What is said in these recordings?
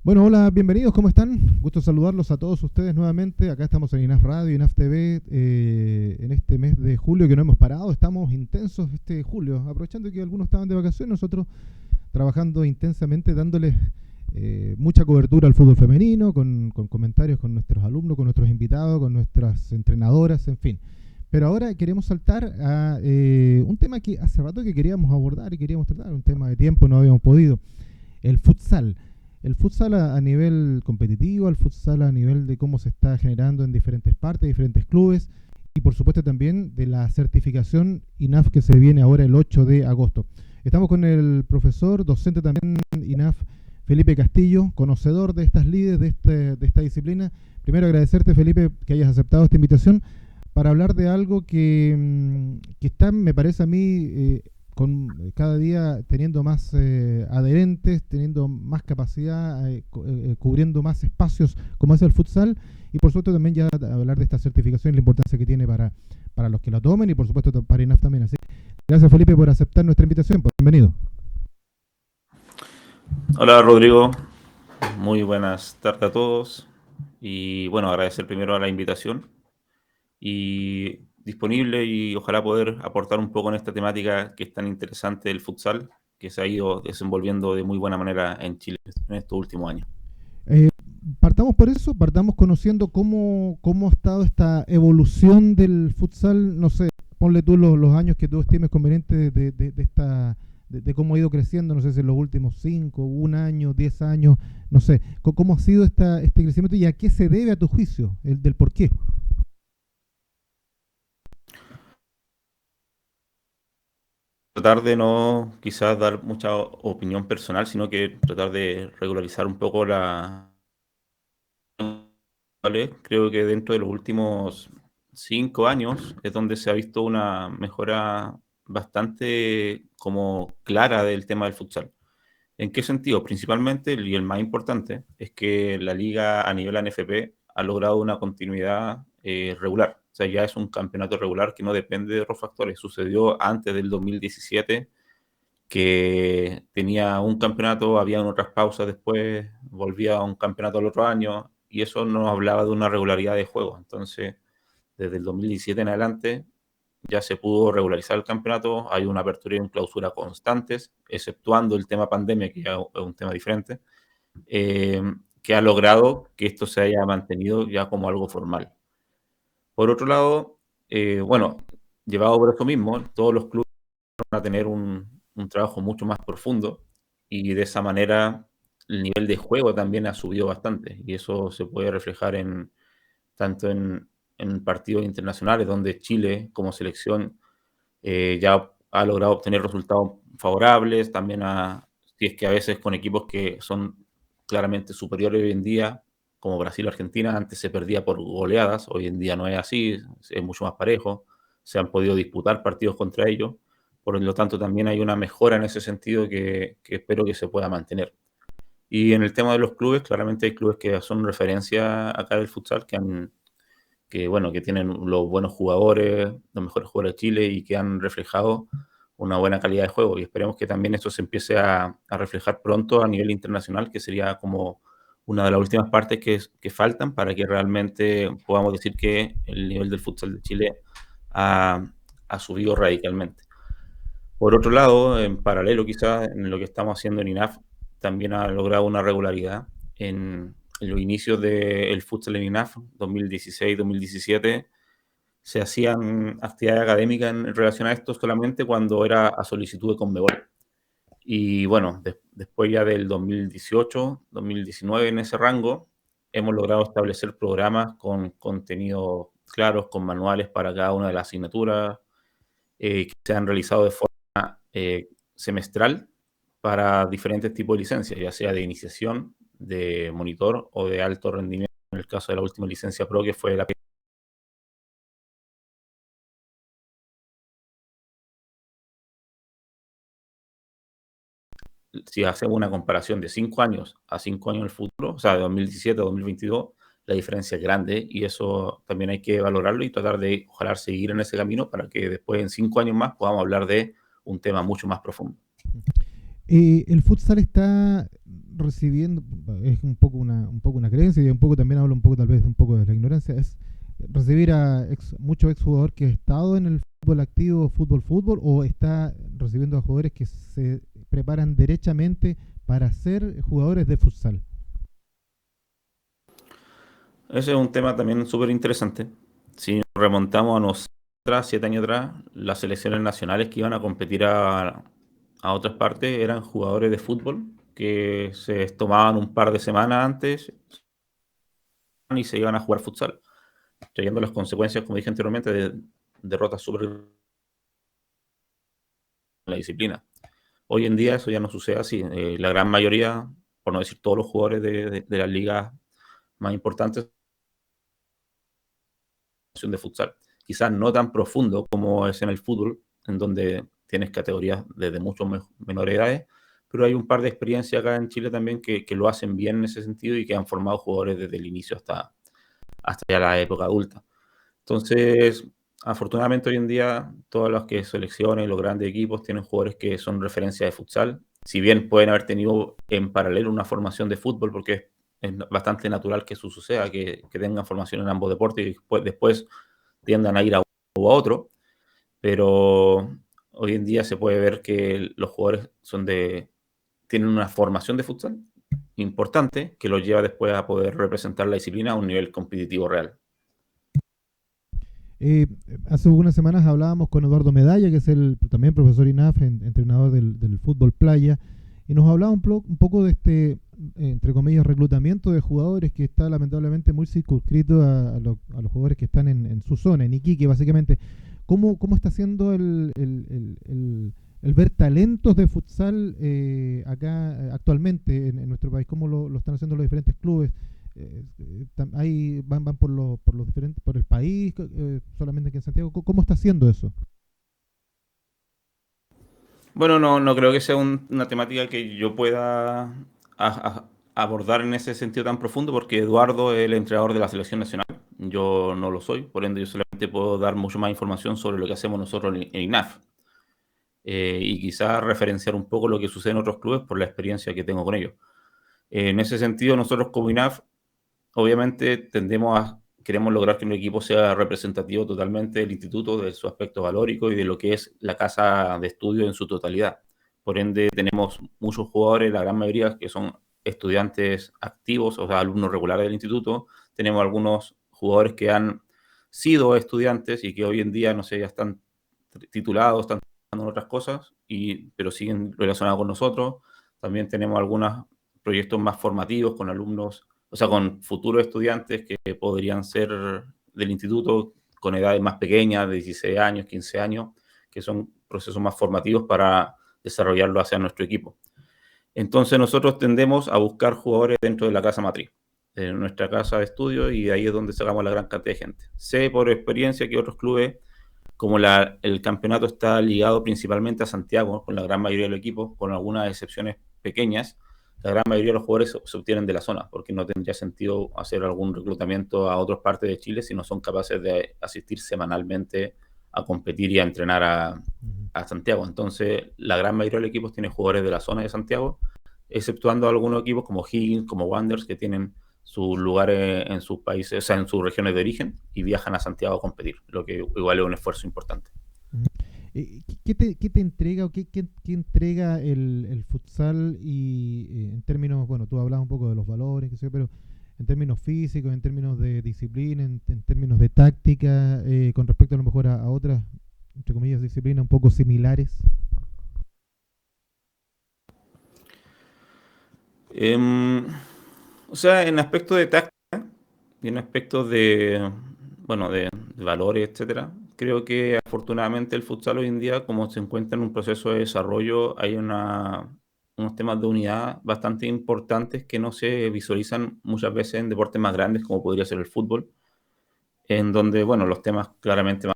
Bueno, hola, bienvenidos, ¿cómo están? Gusto saludarlos a todos ustedes nuevamente. Acá estamos en INAF Radio, INAF TV, en este mes de julio que no hemos parado. Estamos intensos este julio, aprovechando que algunos estaban de vacaciones, nosotros trabajando intensamente, dándoles mucha cobertura al fútbol femenino, con comentarios con nuestros alumnos, con nuestros invitados, con nuestras entrenadoras, en fin. Pero ahora queremos saltar a un tema que hace rato que queríamos abordar y queríamos tratar, un tema de tiempo, no habíamos podido, el futsal. El futsal a nivel competitivo, el futsal a nivel de cómo se está generando en diferentes partes, diferentes clubes, y por supuesto también de la certificación INAF que se viene ahora el 8 de agosto. Estamos con el profesor, docente también INAF, Felipe Castillo, conocedor de estas lides, de esta disciplina. Primero agradecerte, Felipe, que hayas aceptado esta invitación para hablar de algo que está, me parece a mí, con cada día teniendo más adherentes, teniendo más capacidad, cubriendo más espacios como es el futsal, y por supuesto también ya hablar de esta certificación y la importancia que tiene para los que la tomen y por supuesto para INAF también. Así, gracias Felipe por aceptar nuestra invitación, pues bienvenido. Hola Rodrigo, muy buenas tardes a todos y bueno, agradecer primero a la invitación y disponible y ojalá poder aportar un poco en esta temática que es tan interesante del futsal, que se ha ido desenvolviendo de muy buena manera en Chile en estos últimos años. Eh, Partamos por eso, partamos conociendo cómo ha estado esta evolución del futsal, no sé, ponle tú los años que tú estimes conveniente de cómo ha ido creciendo, no sé si en los últimos 5, un año, 10 años, no sé, cómo ha sido este crecimiento y a qué se debe a tu juicio, del por qué. Tratar de no quizás dar mucha opinión personal, sino que tratar de regularizar un poco ¿vale? Creo que dentro de los últimos 5 años es donde se ha visto una mejora bastante como clara del tema del futsal. ¿En qué sentido? Principalmente, y el más importante, es que la liga a nivel ANFP ha logrado una continuidad regular. O sea, ya es un campeonato regular que no depende de otros factores. Sucedió antes del 2017 que tenía un campeonato, había otras pausas después, volvía a un campeonato al otro año, y eso nos hablaba de una regularidad de juego. Entonces, desde el 2017 en adelante, ya se pudo regularizar el campeonato, hay una apertura y una clausura constantes, exceptuando el tema pandemia, que ya es un tema diferente, eh, que ha logrado que esto se haya mantenido ya como algo formal. Por otro lado, bueno, llevado por eso mismo, todos los clubes van a tener un trabajo mucho más profundo y de esa manera el nivel de juego también ha subido bastante y eso se puede reflejar tanto en partidos internacionales donde Chile como selección ya ha logrado obtener resultados favorables, también si es que a veces con equipos que son claramente superiores hoy en día, como Brasil o Argentina, antes se perdía por goleadas, hoy en día no es así, es mucho más parejo, se han podido disputar partidos contra ellos, por lo tanto también hay una mejora en ese sentido que espero que se pueda mantener. Y en el tema de los clubes, claramente hay clubes que son referencia acá del futsal, bueno, que tienen los buenos jugadores, los mejores jugadores de Chile y que han reflejado una buena calidad de juego. Y esperemos que también eso se empiece a reflejar pronto a nivel internacional, que sería como una de las últimas partes que faltan para que realmente podamos decir que el nivel del futsal de Chile ha, ha subido radicalmente. Por otro lado, en paralelo quizás en lo que estamos haciendo en INAF, también ha logrado una regularidad en los inicios del futsal en INAF, 2016-2017, se hacían actividades académicas en relación a esto solamente cuando era a solicitud de Conmebol. Y bueno, después ya del 2018, 2019 en ese rango, hemos logrado establecer programas con contenidos claros, con manuales para cada una de las asignaturas, que se han realizado de forma semestral para diferentes tipos de licencias, ya sea de iniciación, de monitor o de alto rendimiento. En el caso de la última licencia pro, que fue la si hacemos una comparación de 5 años a 5 años en el futuro, o sea, de 2017 a 2022, la diferencia es grande y eso también hay que valorarlo y tratar de, ojalá, seguir en ese camino para que después, en 5 años más, podamos hablar de un tema mucho más profundo. El futsal está, recibiendo, es un poco una creencia y un poco también hablo un poco tal vez un poco de la ignorancia, es recibir a muchos exjugadores que han estado en el fútbol activo, fútbol, o está recibiendo a jugadores que se preparan derechamente para ser jugadores de futsal. Ese es un tema también súper interesante. Si nos remontamos a unos 7 años atrás, las selecciones nacionales que iban a competir a otras partes eran jugadores de fútbol que se tomaban un par de semanas antes y se iban a jugar futsal, trayendo las consecuencias, como dije anteriormente, de derrotas súper en la disciplina. Hoy en día eso ya no sucede así. La gran mayoría, por no decir todos los jugadores de las ligas más importantes, de futsal. Quizás no tan profundo como es en el fútbol, en donde tienes categorías desde mucho menores edades, pero hay un par de experiencias acá en Chile también que lo hacen bien en ese sentido y que han formado jugadores desde el inicio hasta ya la época adulta. Entonces, afortunadamente hoy en día todas las que selecciones, los grandes equipos tienen jugadores que son referencia de futsal, si bien pueden haber tenido en paralelo una formación de fútbol, porque es bastante natural que eso suceda, que tengan formación en ambos deportes y después tiendan a ir a uno u a otro, pero hoy en día se puede ver que los jugadores tienen una formación de futsal importante que los lleva después a poder representar la disciplina a un nivel competitivo real. Hace unas semanas hablábamos con Eduardo Medalla, que es el también profesor INAF, entrenador del fútbol playa, y nos hablaba un poco de este, entre comillas, reclutamiento de jugadores que está lamentablemente muy circunscrito a los jugadores que están en su zona, en Iquique, básicamente. ¿Cómo está siendo el ver talentos de futsal acá actualmente en nuestro país? ¿Cómo lo están haciendo los diferentes clubes? Ahí van por los diferentes, por el país, solamente aquí en Santiago. ¿Cómo está haciendo eso? Bueno, no creo que sea una temática que yo pueda abordar en ese sentido tan profundo, porque Eduardo es el entrenador de la selección nacional. Yo no lo soy, por ende yo solamente puedo dar mucho más información sobre lo que hacemos nosotros en INAF. Y quizás referenciar un poco lo que sucede en otros clubes por la experiencia que tengo con ellos. En ese sentido, nosotros como INAF, obviamente queremos lograr que un equipo sea representativo totalmente del instituto, de su aspecto valórico y de lo que es la casa de estudio en su totalidad. Por ende, tenemos muchos jugadores, la gran mayoría que son estudiantes activos, o sea, alumnos regulares del instituto. Tenemos algunos jugadores que han sido estudiantes y que hoy en día, no sé, ya están titulados, están trabajando en otras cosas, pero siguen relacionados con nosotros. También tenemos algunos proyectos más formativos con alumnos, o sea, con futuros estudiantes que podrían ser del instituto con edades más pequeñas, de 16 años, 15 años, que son procesos más formativos para desarrollarlo hacia nuestro equipo. Entonces nosotros tendemos a buscar jugadores dentro de la casa matriz, de nuestra casa de estudio, y ahí es donde sacamos la gran cantidad de gente. Sé por experiencia que otros clubes, como el campeonato está ligado principalmente a Santiago, con la gran mayoría del equipo, con algunas excepciones pequeñas, la gran mayoría de los jugadores se obtienen de la zona, porque no tendría sentido hacer algún reclutamiento a otras partes de Chile si no son capaces de asistir semanalmente a competir y a entrenar a Santiago. Entonces, la gran mayoría de los equipos tienen jugadores de la zona de Santiago, exceptuando algunos equipos como Higgins, como Wanderers, que tienen sus lugares en sus países, o sea, en sus regiones de origen, y viajan a Santiago a competir, lo que igual es un esfuerzo importante. ¿Qué te entrega o qué entrega el futsal y en términos, bueno, tú hablabas un poco de los valores, qué sé yo, pero en términos físicos, en términos de disciplina, en términos de táctica, con respecto a lo mejor a otras, entre comillas, disciplinas un poco similares? Em, o sea, en aspectos de táctica y en aspectos bueno, de valores, etcétera, creo que afortunadamente el futsal hoy en día, como se encuentra en un proceso de desarrollo, hay unos temas de unidad bastante importantes que no se visualizan muchas veces en deportes más grandes, como podría ser el fútbol, en donde, bueno, los temas claramente más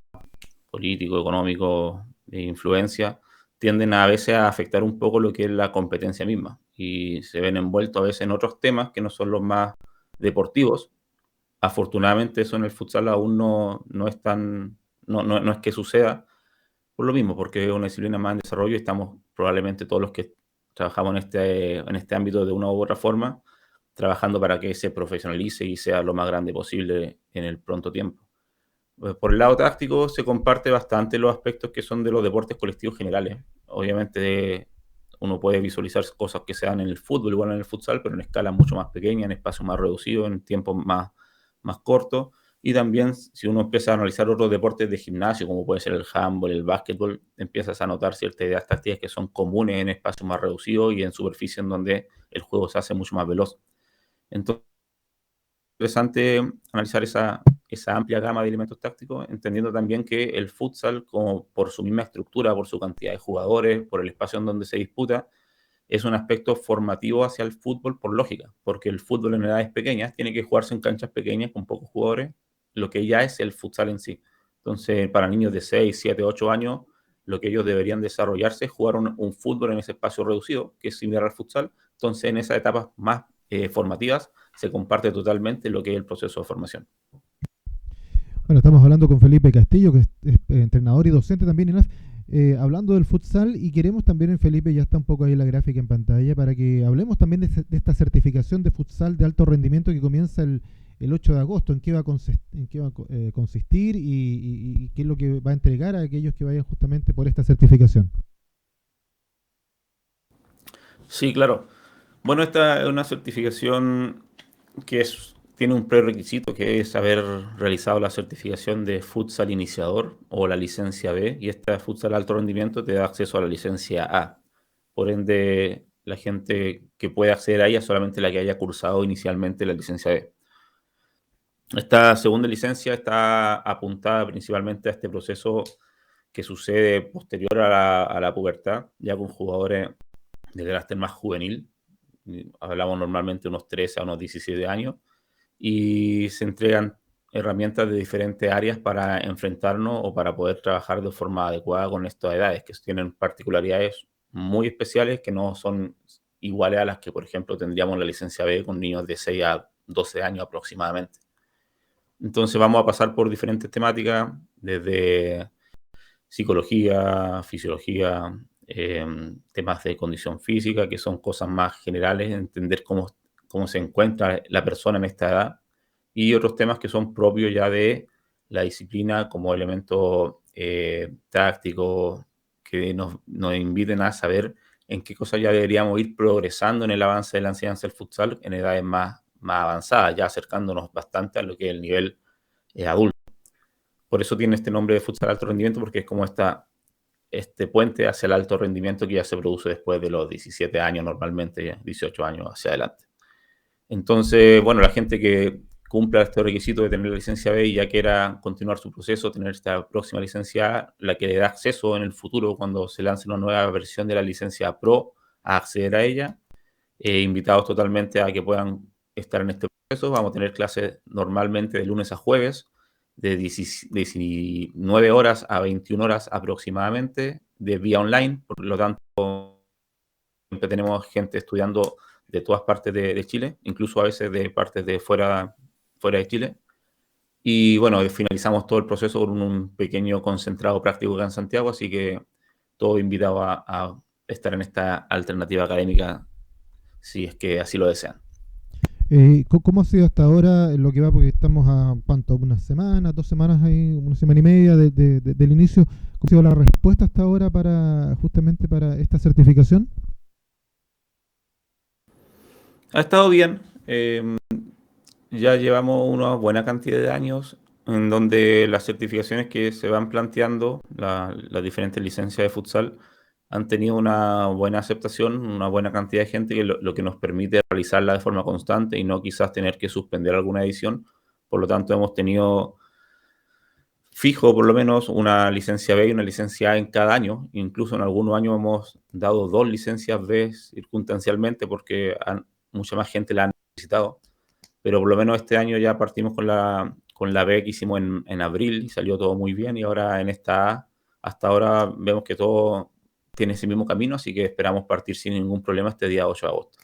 políticos, económicos, de influencia, tienden a veces a afectar un poco lo que es la competencia misma y se ven envueltos a veces en otros temas que no son los más deportivos. Afortunadamente eso en el futsal aún no es tan, no es que suceda por lo mismo, porque es una disciplina más en desarrollo y estamos probablemente todos los que trabajamos en este ámbito de una u otra forma, trabajando para que se profesionalice y sea lo más grande posible en el pronto tiempo. Por el lado táctico se comparte bastante los aspectos que son de los deportes colectivos generales. Obviamente uno puede visualizar cosas que se dan en el fútbol, igual en el futsal, pero en escala mucho más pequeña, en espacios más reducidos, en tiempos más cortos. Y también si uno empieza a analizar otros deportes de gimnasio, como puede ser el handball, el básquetbol, empiezas a notar ciertas ideas tácticas que son comunes en espacios más reducidos y en superficie en donde el juego se hace mucho más veloz. Entonces, interesante analizar esa amplia gama de elementos tácticos, entendiendo también que el futsal, como por su misma estructura, por su cantidad de jugadores, por el espacio en donde se disputa, es un aspecto formativo hacia el fútbol por lógica, porque el fútbol en edades pequeñas tiene que jugarse en canchas pequeñas con pocos jugadores, lo que ya es el futsal en sí. Entonces, para niños de 6, 7, 8 años, lo que ellos deberían desarrollarse es jugar un fútbol en ese espacio reducido, que es similar al futsal. Entonces, en esas etapas más formativas, se comparte totalmente lo que es el proceso de formación. Bueno, estamos hablando con Felipe Castillo, que es entrenador y docente también en AF, hablando del futsal, y queremos también, Felipe, ya está un poco ahí la gráfica en pantalla, para que hablemos también de esta certificación de futsal de alto rendimiento que comienza el 8 de agosto. ¿En qué va a consistir y qué es lo que va a entregar a aquellos que vayan justamente por esta certificación? Sí, claro. Bueno, esta es una certificación tiene un prerequisito que es haber realizado la certificación de futsal iniciador o la licencia B, y esta futsal alto rendimiento te da acceso a la licencia A. Por ende, la gente que puede acceder a ella es solamente la que haya cursado inicialmente la licencia B. Esta segunda licencia está apuntada principalmente a este proceso que sucede posterior a la pubertad, ya con jugadores de carácter más juvenil. Hablamos normalmente de unos 13 a unos 17 años, y se entregan herramientas de diferentes áreas para enfrentarnos o para poder trabajar de forma adecuada con estas edades, que tienen particularidades muy especiales que no son iguales a las que, por ejemplo, tendríamos la licencia B con niños de 6 a 12 años aproximadamente. Entonces vamos a pasar por diferentes temáticas, desde psicología, fisiología, temas de condición física, que son cosas más generales, entender cómo se encuentra la persona en esta edad, y otros temas que son propios ya de la disciplina como elemento táctico, que nos inviten a saber en qué cosas ya deberíamos ir progresando en el avance de la enseñanza del futsal en edades más avanzadas, ya acercándonos bastante a lo que es el nivel adulto. Por eso tiene este nombre de futsal alto rendimiento, porque es como este puente hacia el alto rendimiento que ya se produce después de los 17 años, normalmente 18 años hacia adelante. Entonces, bueno, la gente que cumpla este requisito de tener la licencia B y ya quiera continuar su proceso, tener esta próxima licencia A, la que le da acceso en el futuro, cuando se lance una nueva versión de la licencia Pro, a acceder a ella, invitados totalmente a que puedan estar en este proceso. Vamos a tener clases normalmente de lunes a jueves, de 19 horas a 21 horas aproximadamente, de vía online. Por lo tanto, siempre tenemos gente estudiando de todas partes de Chile, incluso a veces de partes de fuera de Chile. Y bueno, finalizamos todo el proceso con un pequeño concentrado práctico acá en Santiago, así que todo invitado a estar en esta alternativa académica, si es que así lo desean. ¿Cómo ha sido hasta ahora lo que va? Porque estamos a ¿cuánto? Unas semanas, 2 semanas ahí, una semana y media del inicio. ¿Cómo ha sido la respuesta hasta ahora justamente para esta certificación? Ha estado bien. Ya llevamos una buena cantidad de años en donde las certificaciones que se van planteando, las diferentes licencias de futsal, han tenido una buena aceptación, una buena cantidad de gente, que lo que nos permite realizarla de forma constante y no quizás tener que suspender alguna edición. Por lo tanto, hemos tenido fijo por lo menos una licencia B y una licencia A en cada año. Incluso en algunos años hemos dado 2 licencias B circunstancialmente porque mucha más gente la ha necesitado. Pero por lo menos este año ya partimos con la B que hicimos en abril y salió todo muy bien, y ahora en esta A, hasta ahora vemos que todo tiene ese mismo camino, así que esperamos partir sin ningún problema este día 8 de agosto.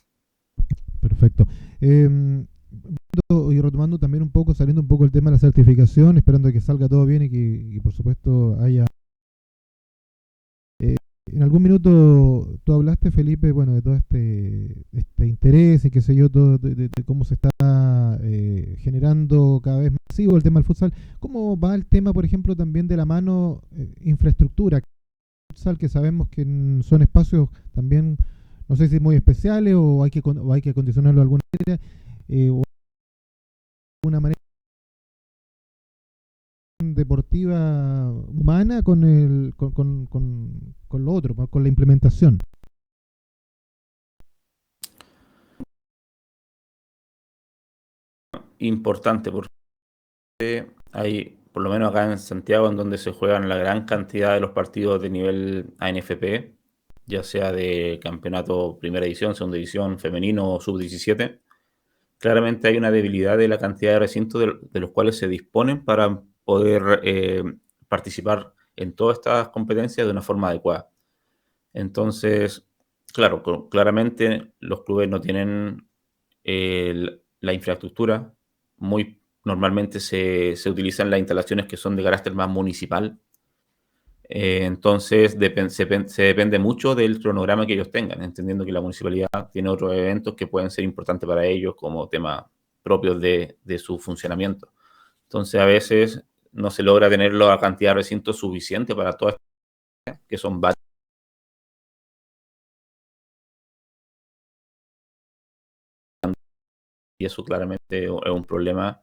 Perfecto. Y retomando también un poco, saliendo un poco el tema de la certificación, esperando que salga todo bien y que por supuesto haya En algún minuto tú hablaste, Felipe, bueno, de todo este interés y qué sé yo, todo de cómo se está generando cada vez más masivo el tema del futsal. ¿Cómo va el tema, por ejemplo, también de la mano infraestructura? Futsal, que sabemos que son espacios también, no sé si muy especiales o hay que acondicionarlo de alguna manera, o de alguna manera deportiva humana con lo otro, con la implementación. Importante porque hay, por lo menos acá en Santiago, en donde se juegan la gran cantidad de los partidos de nivel ANFP, ya sea de campeonato primera edición, segunda edición, femenino o sub-17, claramente hay una debilidad de la cantidad de recintos de los cuales se disponen para poder participar en todas estas competencias de una forma adecuada. Entonces, claro, claramente los clubes no tienen la infraestructura. Muy normalmente se utilizan las instalaciones que son de carácter más municipal. Entonces, se depende mucho del cronograma que ellos tengan, entendiendo que la municipalidad tiene otros eventos que pueden ser importantes para ellos como temas propios de su funcionamiento. Entonces, a veces no se logra tener la cantidad de recintos suficiente para todas estas, que son varias. Y eso claramente es un problema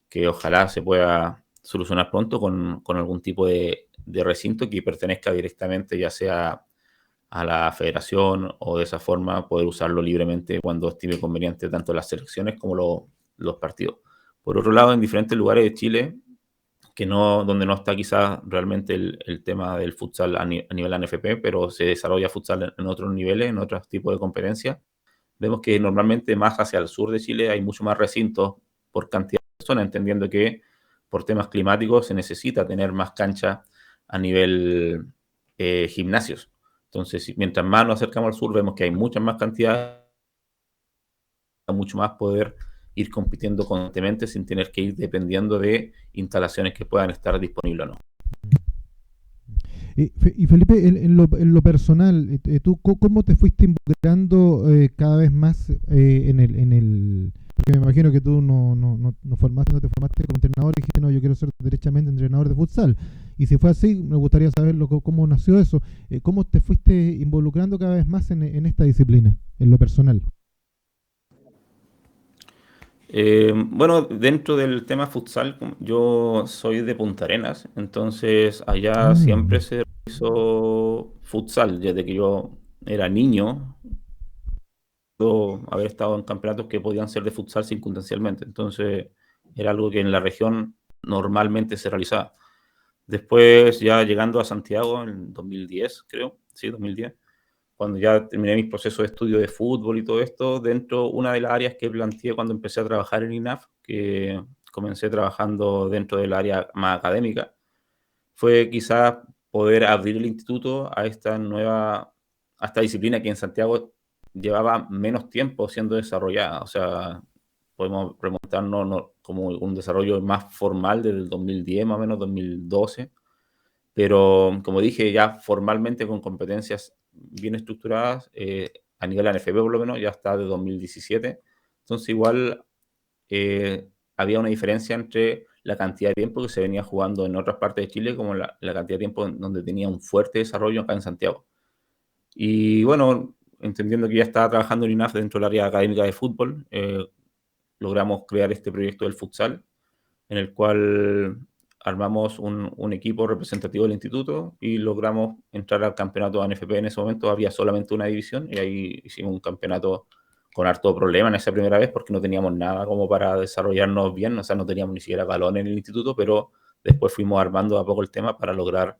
que ojalá se pueda solucionar pronto con algún tipo de recinto que pertenezca directamente ya sea a la federación o de esa forma poder usarlo libremente cuando estime conveniente tanto las selecciones como los partidos. Por otro lado, en diferentes lugares de Chile, donde no está quizás realmente el tema del futsal a nivel ANFP, pero se desarrolla futsal en otros niveles, en otros tipos de competencias, vemos que normalmente más hacia el sur de Chile hay mucho más recintos por cantidad de personas, entendiendo que por temas climáticos se necesita tener más canchas a nivel gimnasios. Entonces, mientras más nos acercamos al sur, vemos que hay muchas más cantidades, mucho más poder ir compitiendo constantemente sin tener que ir dependiendo de instalaciones que puedan estar disponibles o no. Y Felipe, en lo personal, ¿tú cómo te fuiste involucrando cada vez más porque me imagino que tú no te formaste como entrenador y dijiste, no, yo quiero ser derechamente entrenador de futsal. Y si fue así, me gustaría saber cómo nació eso. ¿Cómo te fuiste involucrando cada vez más en esta disciplina, en lo personal? Bueno, dentro del tema futsal, yo soy de Punta Arenas, entonces allá Ah, siempre se hizo futsal, desde que yo era niño, puedo haber estado en campeonatos que podían ser de futsal circunstancialmente, entonces era algo que en la región normalmente se realizaba. Después, ya llegando a Santiago en 2010, creo, sí, 2010, cuando ya terminé mis procesos de estudio de fútbol y todo esto, una de las áreas que planteé cuando empecé a trabajar en INAF, que comencé trabajando dentro del área más académica, fue quizás poder abrir el instituto a esta disciplina que en Santiago llevaba menos tiempo siendo desarrollada. O sea, podemos remontarnos como un desarrollo más formal desde el 2010, más o menos 2012, pero como dije, ya formalmente con competencias bien estructuradas, a nivel ANFP por lo menos, ya está de 2017. Entonces igual había una diferencia entre la cantidad de tiempo que se venía jugando en otras partes de Chile como la cantidad de tiempo en donde tenía un fuerte desarrollo acá en Santiago. Y bueno, entendiendo que ya estaba trabajando en INAF dentro del área académica de fútbol, logramos crear este proyecto del futsal, en el cual armamos un equipo representativo del instituto y logramos entrar al campeonato ANFP. En ese momento había solamente una división y ahí hicimos un campeonato con harto problema en esa primera vez porque no teníamos nada como para desarrollarnos bien, o sea, no teníamos ni siquiera balón en el instituto, pero después fuimos armando a poco el tema para lograr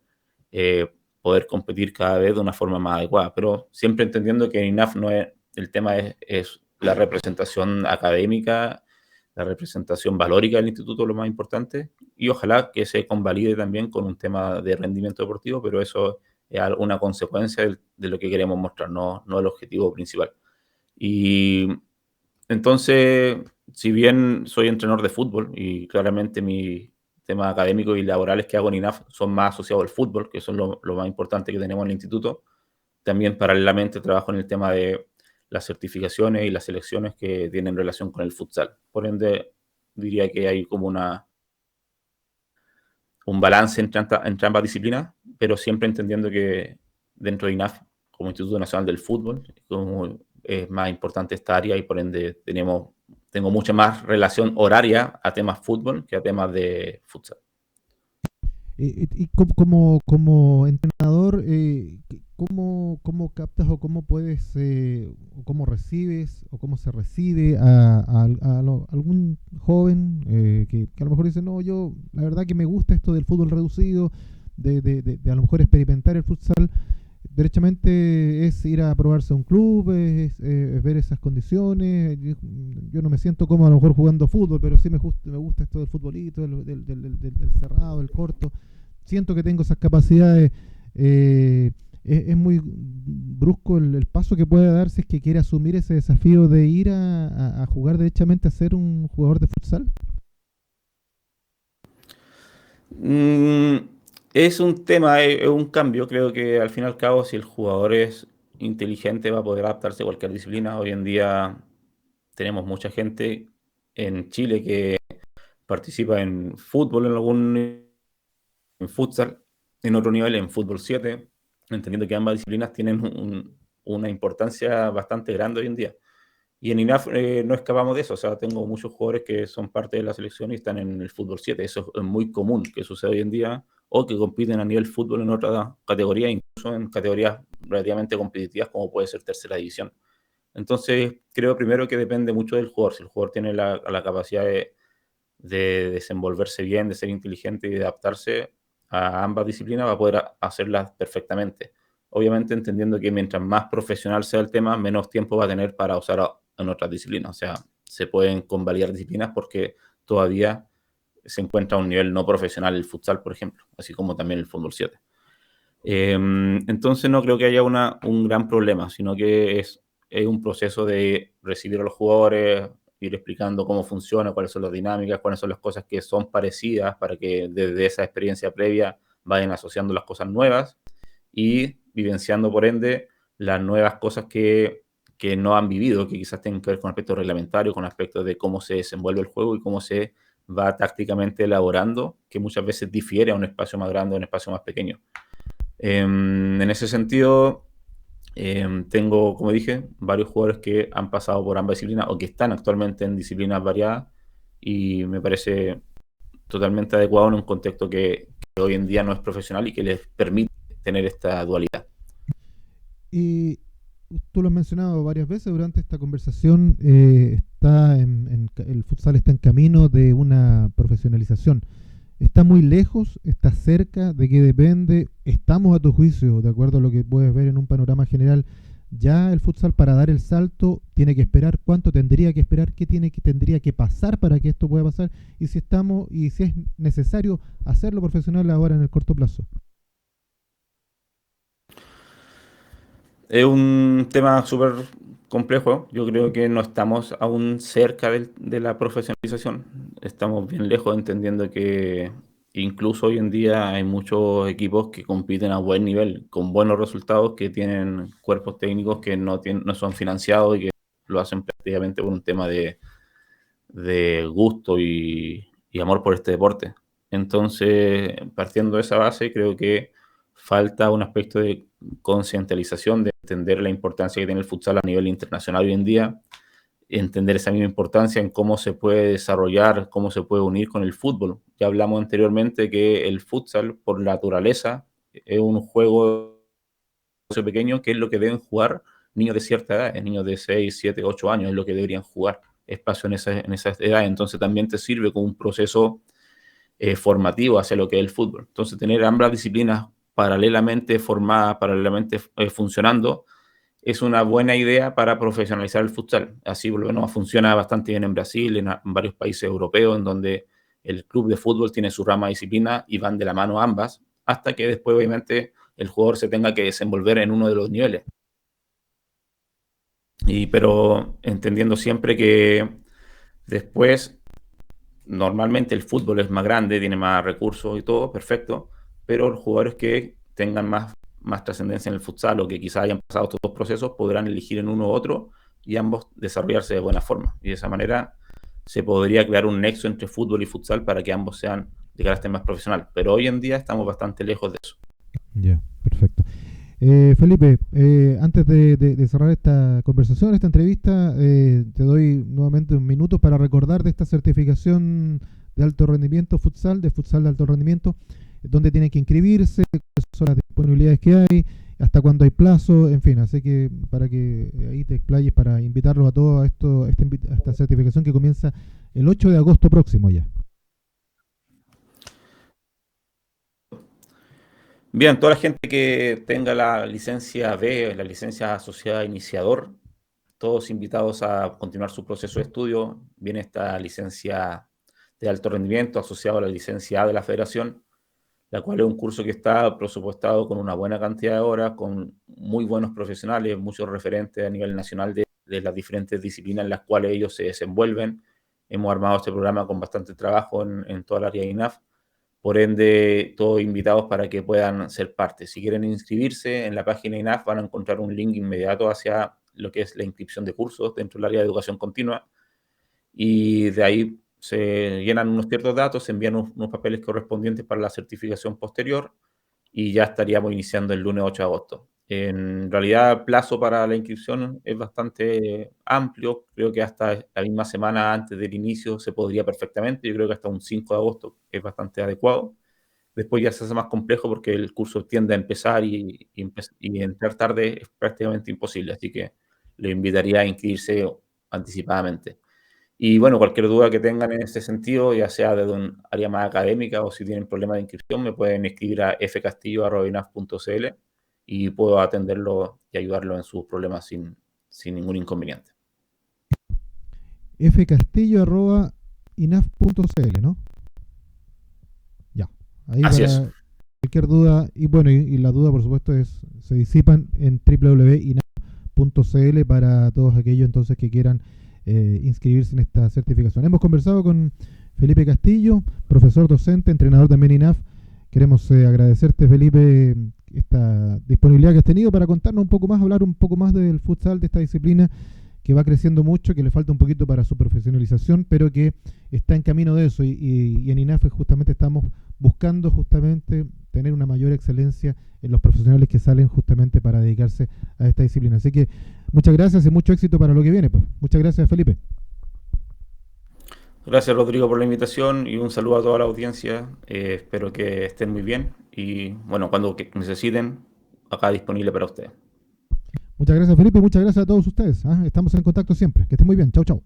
poder competir cada vez de una forma más adecuada, pero siempre entendiendo que en INAF no es, el tema es la representación académica, la representación valórica del instituto lo más importante, y ojalá que se convalide también con un tema de rendimiento deportivo, pero eso es una consecuencia de lo que queremos mostrar, no el objetivo principal. Y entonces, si bien soy entrenador de fútbol y claramente mis temas académicos y laborales que hago en INAF son más asociados al fútbol, que son lo más importante que tenemos en el instituto, también paralelamente trabajo en el tema de las certificaciones y las selecciones que tienen relación con el futsal. Por ende, diría que hay como un balance entre ambas disciplinas, pero siempre entendiendo que dentro de INAF, como Instituto Nacional del Fútbol, como es más importante esta área y por ende tengo mucha más relación horaria a temas fútbol que a temas de futsal. Y como entrenador, ¿cómo captas o cómo puedes, o cómo recibes o cómo se recibe algún joven que a lo mejor dice, no, yo la verdad que me gusta esto del fútbol reducido, de a lo mejor experimentar el futsal? Derechamente es ir a probarse a un club, es ver esas condiciones. Yo no me siento cómodo a lo mejor jugando fútbol, pero sí me gusta esto del futbolito, del cerrado, del corto. Siento que tengo esas capacidades. Es muy brusco el paso que puede dar si es que quiere asumir ese desafío de ir a jugar derechamente a ser un jugador de futsal. Es un tema, es un cambio. Creo que al fin y al cabo, si el jugador es inteligente, va a poder adaptarse a cualquier disciplina. Hoy en día tenemos mucha gente en Chile que participa en fútbol, en futsal, en otro nivel, en fútbol 7, entendiendo que ambas disciplinas tienen una importancia bastante grande hoy en día. Y en INAF no escapamos de eso, o sea, tengo muchos jugadores que son parte de la selección y están en el fútbol 7. Eso es muy común que sucede hoy en día, o que compiten a nivel fútbol en otra categoría, incluso en categorías relativamente competitivas como puede ser tercera división. Entonces, creo primero que depende mucho del jugador. Si el jugador tiene la capacidad de desenvolverse bien, de ser inteligente y de adaptarse a ambas disciplinas, va a poder hacerlas perfectamente. Obviamente entendiendo que mientras más profesional sea el tema, menos tiempo va a tener para usar en otras disciplinas. O sea, se pueden convalidar disciplinas porque todavía se encuentra a un nivel no profesional el futsal, por ejemplo, así como también el fútbol 7. Entonces no creo que haya un gran problema, sino que es un proceso de recibir a los jugadores, ir explicando cómo funciona, cuáles son las dinámicas, cuáles son las cosas que son parecidas para que desde esa experiencia previa vayan asociando las cosas nuevas y vivenciando por ende las nuevas cosas que no han vivido, que quizás tengan que ver con aspectos reglamentarios, con aspectos de cómo se desenvuelve el juego y cómo se va tácticamente elaborando, que muchas veces difiere a un espacio más grande o a un espacio más pequeño. En ese sentido, tengo, como dije, varios jugadores que han pasado por ambas disciplinas o que están actualmente en disciplinas variadas y me parece totalmente adecuado en un contexto que hoy en día no es profesional y que les permite tener esta dualidad. Y tú lo has mencionado varias veces durante esta conversación, el futsal está en camino de una profesionalización. ¿Está muy lejos? ¿Está cerca? ¿De qué depende? ¿Estamos a tu juicio, de acuerdo a lo que puedes ver en un panorama general? Ya el futsal para dar el salto tiene que esperar, cuánto tendría que esperar, qué tendría que pasar para que esto pueda pasar y si es necesario hacerlo profesional ahora en el corto plazo. Es un tema súper complejo. Yo creo que no estamos aún cerca de la profesionalización. Estamos bien lejos, entendiendo que incluso hoy en día hay muchos equipos que compiten a buen nivel, con buenos resultados, que tienen cuerpos técnicos que no son financiados y que lo hacen prácticamente por un tema de gusto y amor por este deporte. Entonces, partiendo de esa base, creo que falta un aspecto de concientización, de entender la importancia que tiene el futsal a nivel internacional hoy en día, entender esa misma importancia en cómo se puede desarrollar, cómo se puede unir con el fútbol. Ya hablamos anteriormente que el futsal, por naturaleza, es un juego pequeño, que es lo que deben jugar niños de cierta edad, niños de 6, 7, 8 años, es lo que deberían jugar espacio en esa edad. Entonces también te sirve como un proceso formativo hacia lo que es el fútbol. Entonces tener ambas disciplinas paralelamente formadas, paralelamente funcionando, es una buena idea para profesionalizar el futsal. Así por lo menos funciona bastante bien en Brasil, en varios países europeos, en donde el club de fútbol tiene su rama de disciplina y van de la mano ambas, hasta que después obviamente el jugador se tenga que desenvolver en uno de los niveles. Pero entendiendo siempre que después, normalmente el fútbol es más grande, tiene más recursos y todo, perfecto, pero los jugadores que tengan más más trascendencia en el futsal o que quizás hayan pasado estos dos procesos, podrán elegir en uno u otro y ambos desarrollarse de buena forma. Y de esa manera se podría crear un nexo entre fútbol y futsal para que ambos sean de carácter más profesional. Pero hoy en día estamos bastante lejos de eso. Ya, perfecto. Felipe, antes de cerrar esta conversación, esta entrevista, te doy nuevamente un minuto para recordar de esta certificación de alto rendimiento futsal, de futsal de alto rendimiento, dónde tienen que inscribirse, cuáles son las disponibilidades que hay, hasta cuándo hay plazo, en fin, así que para que ahí te explayes para invitarlos a todos a esta certificación que comienza el 8 de agosto próximo ya. Bien, toda la gente que tenga la licencia B, la licencia asociada a iniciador, todos invitados a continuar su proceso de estudio. Viene esta licencia de alto rendimiento asociado a la licencia A de la Federación, la cual es un curso que está presupuestado con una buena cantidad de horas, con muy buenos profesionales, muchos referentes a nivel nacional de las diferentes disciplinas en las cuales ellos se desenvuelven. Hemos armado este programa con bastante trabajo en toda el área de INAF. Por ende, todos invitados para que puedan ser parte. Si quieren inscribirse en la página INAF, van a encontrar un link inmediato hacia lo que es la inscripción de cursos dentro del área de educación continua. Y de ahí se llenan unos ciertos datos, se envían unos papeles correspondientes para la certificación posterior y ya estaríamos iniciando el lunes 8 de agosto. En realidad, el plazo para la inscripción es bastante amplio. Creo que hasta la misma semana antes del inicio se podría perfectamente. Yo creo que hasta un 5 de agosto es bastante adecuado. Después ya se hace más complejo porque el curso tiende a empezar y entrar tarde es prácticamente imposible. Así que le invitaría a inscribirse anticipadamente. Y bueno, cualquier duda que tengan en ese sentido, ya sea desde un área más académica o si tienen problemas de inscripción, me pueden escribir a fcastillo@inaf.cl y puedo atenderlo y ayudarlo en sus problemas sin ningún inconveniente. fcastillo@inaf.cl, ¿no? Ya, ahí Así para es. cualquier duda, y bueno, y la duda por supuesto se disipan en www.inaf.cl para todos aquellos entonces que quieran inscribirse en esta certificación. Hemos conversado con Felipe Castillo, profesor docente, entrenador también INAF. Queremos agradecerte, Felipe, esta disponibilidad que has tenido para contarnos un poco más, hablar un poco más del futsal, de esta disciplina que va creciendo mucho, que le falta un poquito para su profesionalización, pero que está en camino de eso. Y en INAF justamente estamos buscando justamente tener una mayor excelencia en los profesionales que salen justamente para dedicarse a esta disciplina. Así que muchas gracias y mucho éxito para lo que viene. Pues. Muchas gracias, Felipe. Gracias, Rodrigo, por la invitación y un saludo a toda la audiencia. Espero que estén muy bien y bueno, cuando necesiten, acá disponible para ustedes. Muchas gracias, Felipe, y muchas gracias a todos ustedes. Estamos en contacto siempre. Que estén muy bien. Chau, chau.